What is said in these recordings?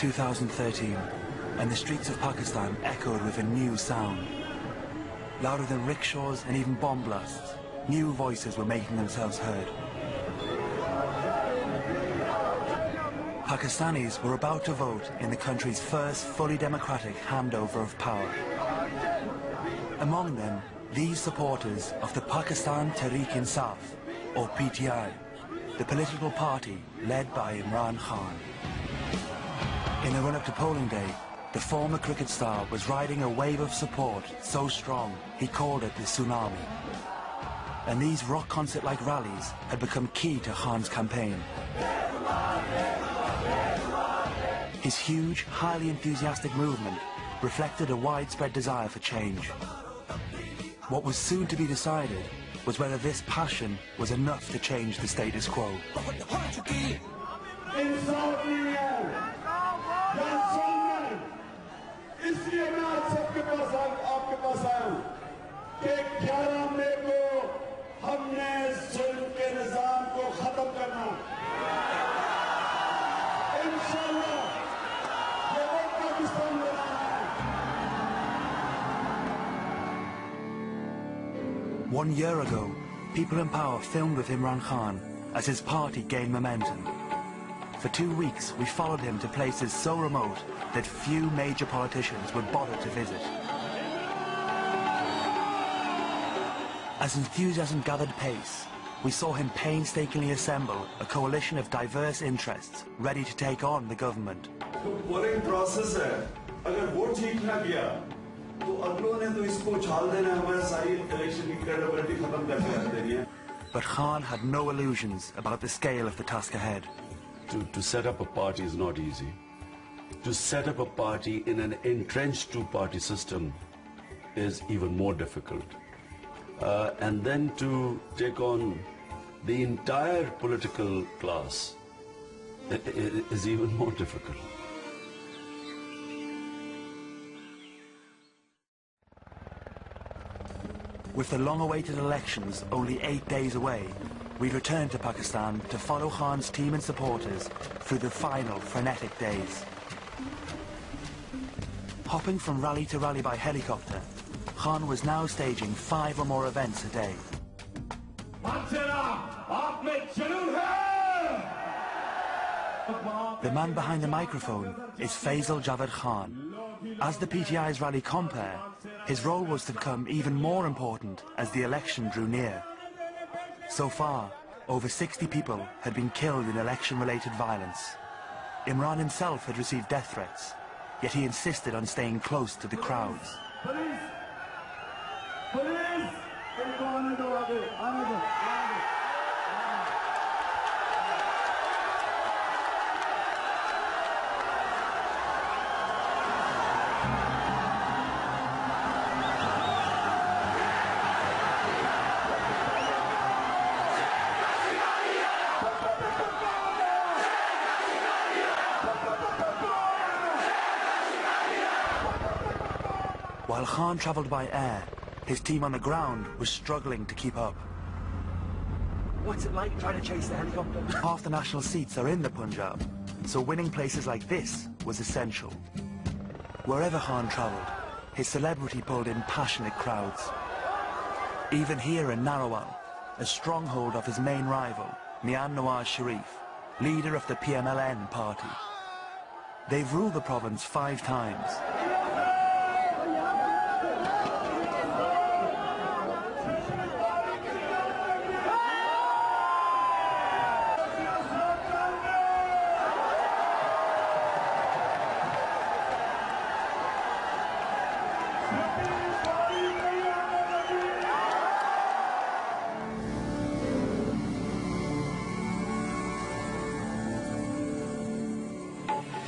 2013, and the streets of Pakistan echoed with a new sound. Louder than rickshaws and even bomb blasts, new voices were making themselves heard. Pakistanis were about to vote in the country's first fully democratic handover of power. Among them, these supporters of the Pakistan Tehreek-e-Insaf, or PTI, the political party led by Imran Khan. In the run-up to polling day, the former cricket star was riding a wave of support so strong he called it the tsunami. And these rock concert-like rallies had become key to Khan's campaign. His huge, highly enthusiastic movement reflected a widespread desire for change. What was soon to be decided was whether this passion was enough to change the status quo. One year ago, people in power filmed with Imran Khan as his party gained momentum. For 2 weeks, we followed him to places so remote that few major politicians would bother to visit. As enthusiasm gathered pace, we saw him painstakingly assemble a coalition of diverse interests ready to take on the government. But Khan had no illusions about the scale of the task ahead. To set up a party is not easy. To set up a party in an entrenched two-party system is even more difficult. And then to take on the entire political class is even more difficult. With the long-awaited elections only 8 days away, we returned to Pakistan to follow Khan's team and supporters through the final frenetic days. Hopping from rally to rally by helicopter, Khan was now staging 5 or more events a day. The man behind the microphone is Faisal Javed Khan. As the PTI's rally compere, his role was to become even more important as the election drew near. So far, over 60 people had been killed in election-related violence. Imran himself had received death threats, yet he insisted on staying close to the crowds. Police! Police! While Khan travelled by air, his team on the ground was struggling to keep up. What's it like trying to chase the helicopter? Half the national seats are in the Punjab, so winning places like this was essential. Wherever Khan travelled, his celebrity pulled in passionate crowds. Even here in Narowal, a stronghold of his main rival, Mian Nawaz Sharif, leader of the PMLN party. They've ruled the province 5 times.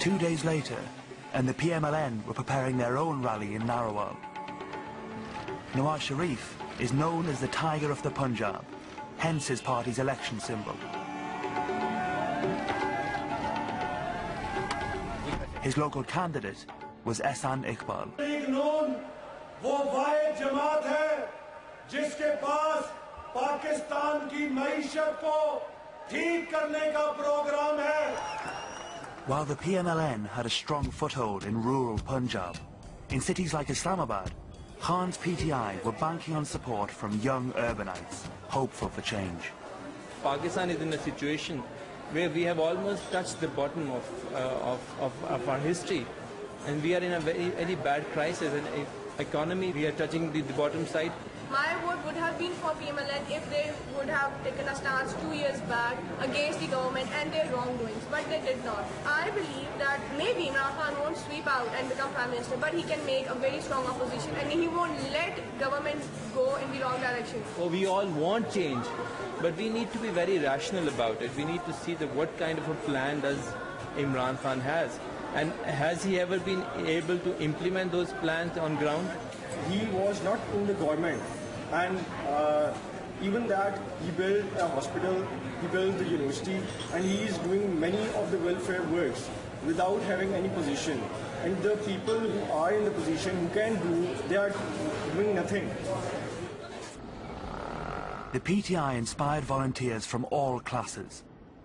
Two days later, and the PMLN were preparing their own rally in Narowal. Nawaz Sharif is known as the Tiger of the Punjab, hence his party's election symbol. His local candidate was Ehsan Iqbal. While the PMLN had a strong foothold in rural Punjab, in cities like Islamabad, Khan's PTI were banking on support from young urbanites, hopeful for change. Pakistan is in a situation where we have almost touched the bottom of our history, and we are in a very bad crisis. And economy, we are touching the bottom side. My vote would have been for PMLN if they would have taken a stance 2 years back against the government and their wrongdoings, but they did not. I believe that maybe Imran Khan won't sweep out and become Prime Minister, but he can make a very strong opposition and he won't let government go in the wrong direction. Oh, we all want change, but we need to be very rational about it. We need to see that what kind of a plan does Imran Khan has, and has he ever been able to implement those plans on ground? He was not in the government, and even that, he built a hospital, he built the university, and he is doing many of the welfare works without having any position. And the people who are in the position, who can do, they are doing nothing. The PTI inspired volunteers from all classes.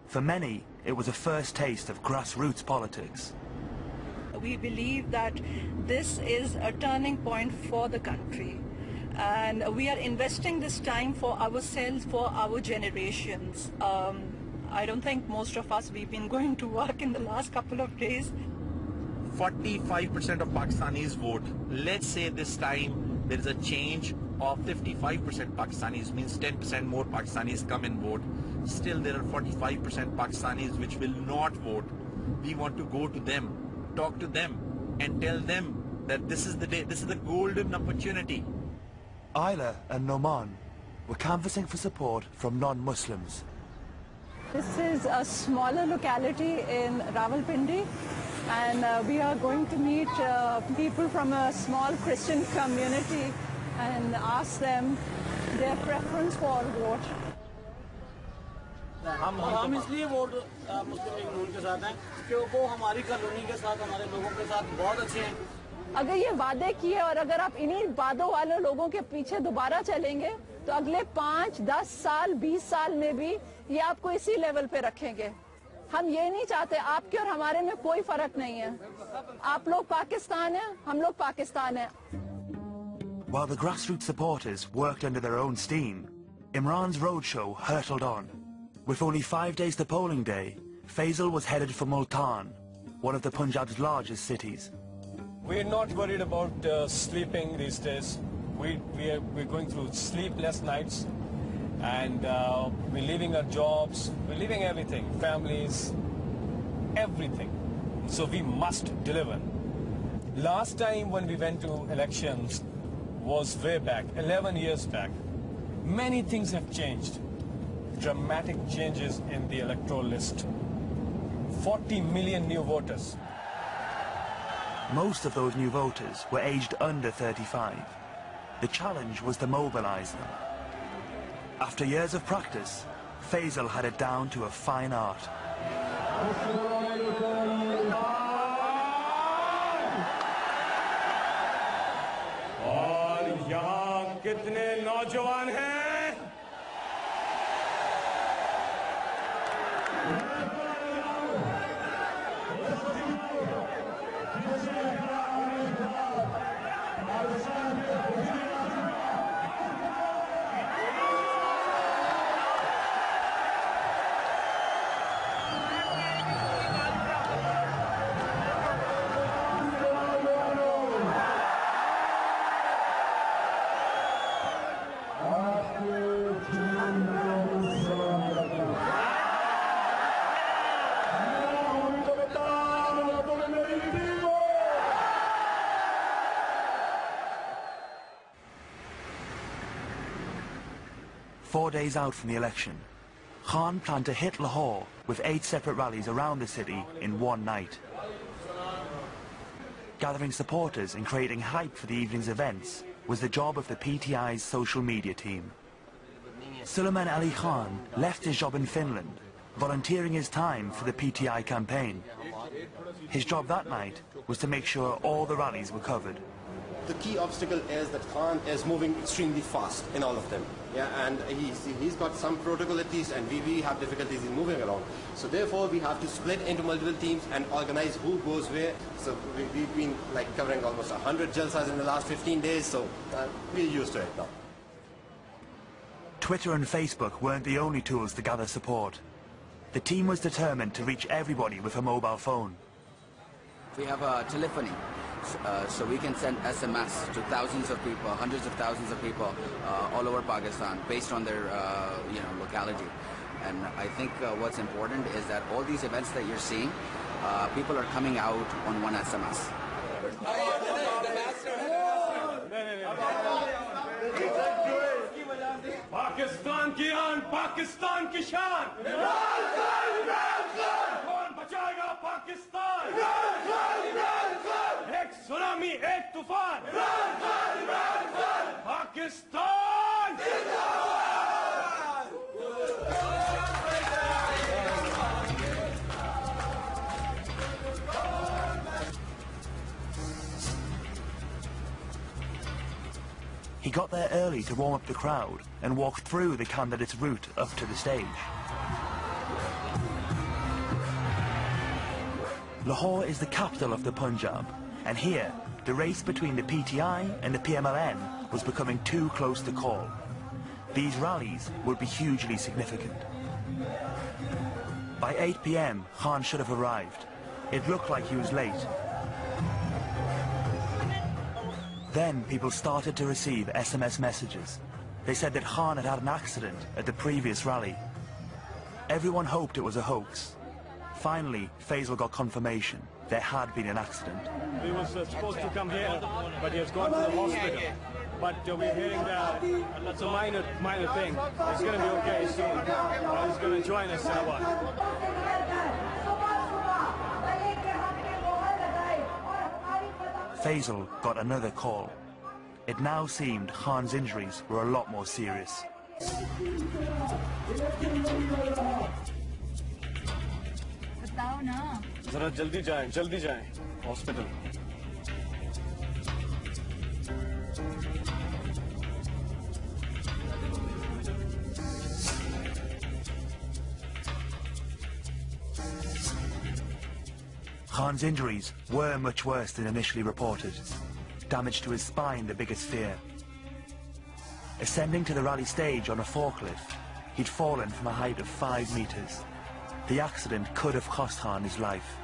For many, it was a first taste of grassroots politics. We believe that this is a turning point for the country, and we are investing this time for ourselves, for our generations. I don't think most of us, we've been going to work in the last couple of days. 45% of Pakistanis vote. Let's say this time there is a change of 55% Pakistanis, means 10% more Pakistanis come and vote. Still there are 45% Pakistanis which will not vote. We want to go to them, talk to them, and tell them that this is the day, this is the golden opportunity. Ayla and Noman were canvassing for support from non-Muslims. This is a smaller locality in Rawalpindi, and we are going to meet people from a small Christian community and ask them their preference for vote. हम इसलिए vote मुस्लिम league नून के साथ हैं क्योंकि वो हमारी colony के साथ, हमारे लोगों के साथ बहुत अच्छे हैं। अगर ये वादे किए और अगर आप इन्हीं वादों वाले लोगों के पीछे दोबारा चलेंगे तो अगले 5, 10 साल, 20 साल में भी ये आपको इसी लेवल पे रखेंगे। हम ये नहीं चाहते, आपके और हमारे में कोई फर्क नहीं है। आप लोग पाकिस्तान हैं, हम लोग पाकिस्तान हैं। While the grassroots supporters worked under their own steam, Imran's roadshow hurtled on. With only 5 days to polling day, Faisal was headed for Multan, one of the Punjab's largest cities. We're not worried about sleeping these days. We're going through sleepless nights, and we're leaving our jobs, we're leaving everything, families, everything. So we must deliver. Last time when we went to elections was way back, 11 years back. Many things have changed. Dramatic changes in the electoral list. 40 million new voters. Most of those new voters were aged under 35. The challenge was to mobilize them. After years of practice, Faisal had it down to a fine art. और यहाँ कितने नौजवान हैं? Four days out from the election, Khan planned to hit Lahore with 8 separate rallies around the city in one night. Gathering supporters and creating hype for the evening's events was the job of the PTI's social media team. Suleiman Ali Khan left his job in Finland, volunteering his time for the PTI campaign. His job that night was to make sure all the rallies were covered. the key obstacle is that Khan is moving extremely fast in all of them. Yeah, and he's got some protocol at least, and we have difficulties in moving around. So therefore, we have to split into multiple teams and organize who goes where. So we've been like covering almost 100 jalsas in the last 15 days, so we're used to it now. Twitter and Facebook weren't the only tools to gather support. The team was determined to reach everybody with a mobile phone. We have a telephony, so we can send SMS to thousands of people, hundreds of thousands of people all over Pakistan based on their locality. And I think what's important is that all these events that you're seeing, people are coming out on one SMS. Pakistan की आन, पाकिस्तान की शान। इमरान खान, इमरान खान। कौन बचाएगा पाकिस्तान? इमरान खान, इमरान खान। एक tsunami, एक तूफान। इमरान खान, इमरान खान। पाकिस्तान जिंदाबाद। He got there early to warm up the crowd and walked through the candidates' route up to the stage. Lahore is the capital of the Punjab, and here, the race between the PTI and the PMLN was becoming too close to call. These rallies would be hugely significant. By 8 p.m, Khan should have arrived. It looked like he was late. Then people started to receive SMS messages. They said that Khan had had an accident at the previous rally. Everyone hoped it was a hoax. Finally, Faisal got confirmation there had been an accident. He was supposed to come here, but he has gone to the hospital. But we're hearing that it's a minor thing. It's going to be okay soon. He's going to join us in a while. Faisal got another call. It now seemed Khan's injuries were a lot more serious. Zara jaldi jaएं, hospital. Khan's injuries were much worse than initially reported. Damage to his spine, the biggest fear. Ascending to the rally stage on a forklift, he'd fallen from a height of 5 meters. The accident could have cost Khan his life.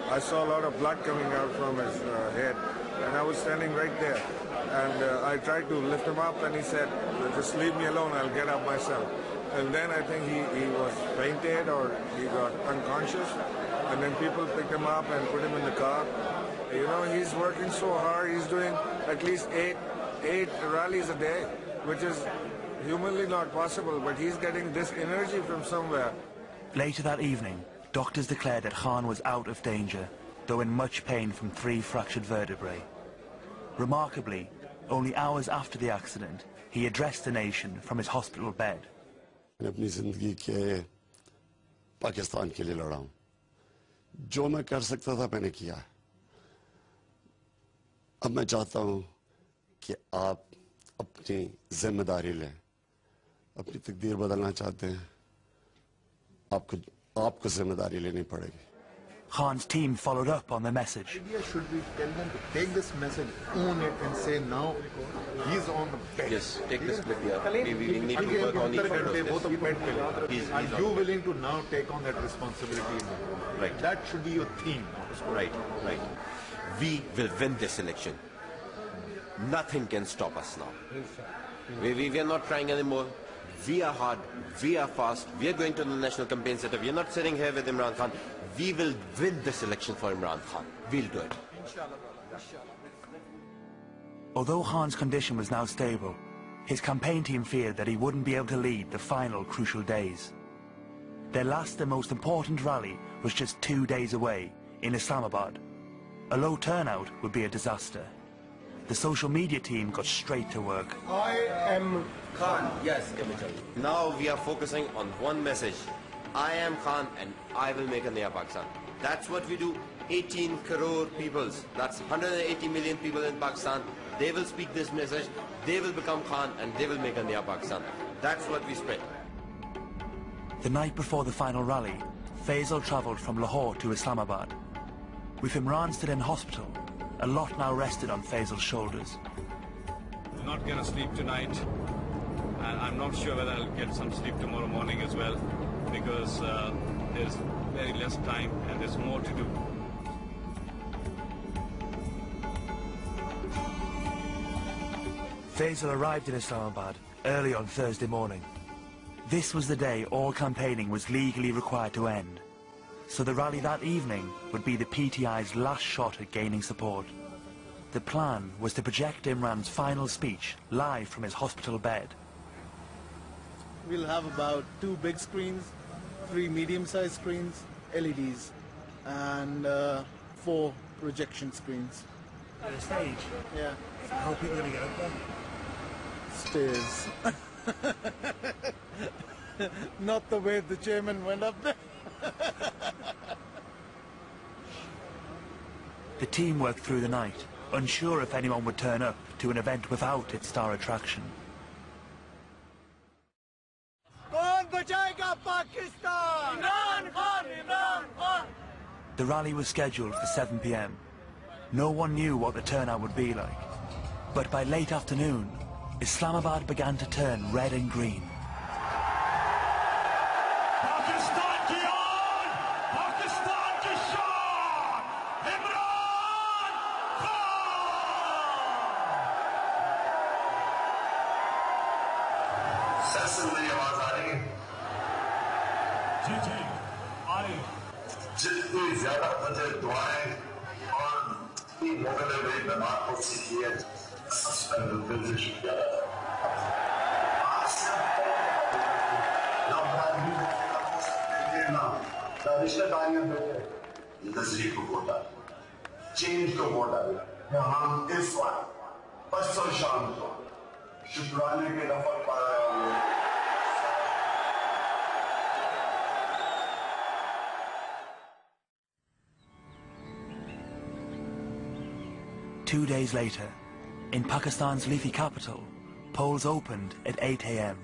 I saw a lot of blood coming out from his head, and I was standing right there. And I tried to lift him up, and he said, just leave me alone, I'll get up myself. And then I think he was fainted or he got unconscious. And then people picked him up and put him in the car. You know, he's working so hard. He's doing at least eight rallies a day, which is humanly not possible. But he's getting this energy from somewhere. Later that evening, doctors declared that Khan was out of danger, though in much pain from 3 fractured vertebrae. Remarkably, only hours after the accident, he addressed the nation from his hospital bed. मैं अपनी जिंदगी के पाकिस्तान के लिए लड़ा हूं। जो मैं कर सकता था मैंने किया। अब मैं चाहता हूं कि आप अपनी जिम्मेदारी लें। अपनी तकदीर बदलना चाहते हैं, आपको जिम्मेदारी लेनी पड़ेगी। Khan's team followed up on the message. Should we tell them to take this message, own it, and say now he's on the bed? Yes, take this clip here. We need to work on each one. Are you willing to now take on that responsibility? Right. That should be your theme. Right. We will win this election. Nothing can stop us now. We are not trying anymore. We are hard, we are fast, we are going to the national campaign center. We are not sitting here with Imran Khan. We will win this election for Imran Khan. We'll do it. Although Khan's condition was now stable, his campaign team feared that he wouldn't be able to lead the final crucial days. Their last and most important rally was just 2 days away, in Islamabad. A low turnout would be a disaster. The social media team got straight to work. I am Khan. Yes, capital. Now we are focusing on one message. I am Khan and I will make a Naya Pakistan. That's what we do. 18 crore peoples. That's 180 million people in Pakistan. They will speak this message, they will become Khan, and they will make a Naya Pakistan. That's what we spread. The night before the final rally, Faisal travelled from Lahore to Islamabad. With Imran still in hospital, a lot now rested on Faisal's shoulders. I'm not going to sleep tonight, and I'm not sure whether I'll get some sleep tomorrow morning as well, because there's very less time and there's more to do. Faisal arrived in Islamabad early on Thursday morning. This was the day all campaigning was legally required to end. So the rally that evening would be the PTI's last shot at gaining support. The plan was to project Imran's final speech live from his hospital bed. We'll have about 2 big screens, 3 medium-sized screens, LEDs, and 4 projection screens. At a stage? Yeah. How are people going to get up there? Stairs. Not the way the chairman went up there. The team worked through the night, unsure if anyone would turn up to an event without its star attraction. कौन बचाएगा Pakistan? Imran Khan, Imran Khan. The rally was scheduled for 7 p.m. No one knew what the turnout would be like. But by late afternoon, Islamabad began to turn red and green. जितनी ज्यादा मुझे दुआएं और मोहल्ले में नमाज को सीखिए सबसे दिल से शुक्रिया रिश्तेदारियों में नजरी को वोट डाले चेंज को वोट डाले हम इस बार परसों शाम को शुक्राने के नफर पा रहे हैं. 2 days later, in Pakistan's leafy capital, polls opened at 8 a.m.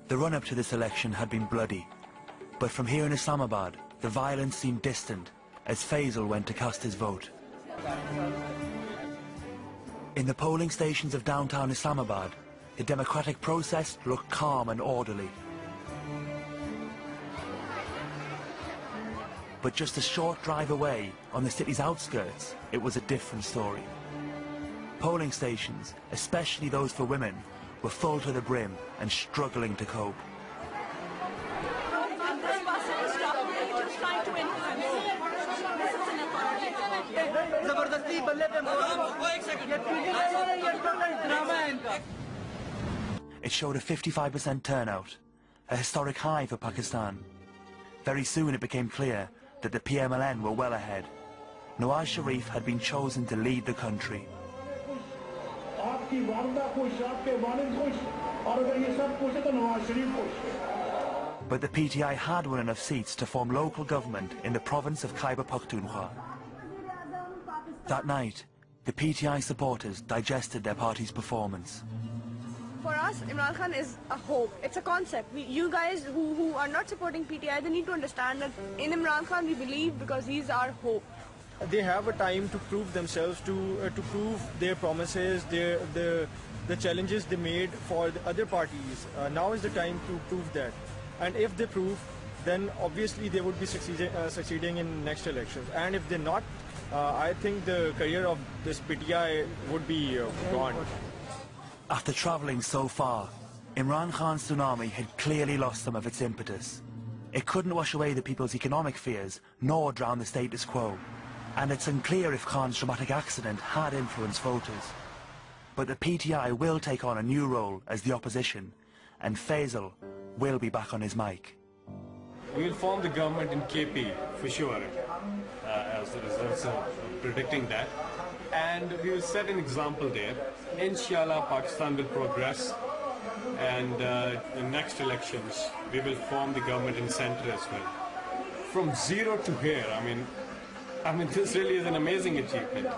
The run-up to this election had been bloody, but from here in Islamabad, the violence seemed distant as Faisal went to cast his vote. In the polling stations of downtown Islamabad, the democratic process looked calm and orderly. But just a short drive away, on the city's outskirts, it was a different story. Polling stations, especially those for women, were full to the brim and struggling to cope. It showed a 55% turnout, a historic high for Pakistan. Very soon it became clear that the PMLN were well ahead. Nawaz Sharif had been chosen to lead the country. But the PTI had won enough seats to form local government in the province of Khyber Pakhtunkhwa. That night, the PTI supporters digested their party's performance. For us, Imran Khan is a hope. It's a concept. You guys who are not supporting PTI, they need to understand that in Imran Khan we believe because he's our hope. They have a time to prove themselves, to prove their promises, the challenges they made for the other parties. Now is the time to prove that. And if they prove, then obviously they would be succeeding in next elections. And if they're not, I think the career of this PTI would be gone. After travelling so far, Imran Khan's tsunami had clearly lost some of its impetus. It couldn't wash away the people's economic fears, nor drown the status quo. And it's unclear if Khan's dramatic accident had influenced voters. But the PTI will take on a new role as the opposition, and Faisal will be back on his mic. We will form the government in KP, for sure, as the results are predicting that. And we will set an example there. Inshallah, Pakistan will progress, and in next elections, we will form the government in center as well. From zero to here, I mean, I mean, this really is an amazing achievement.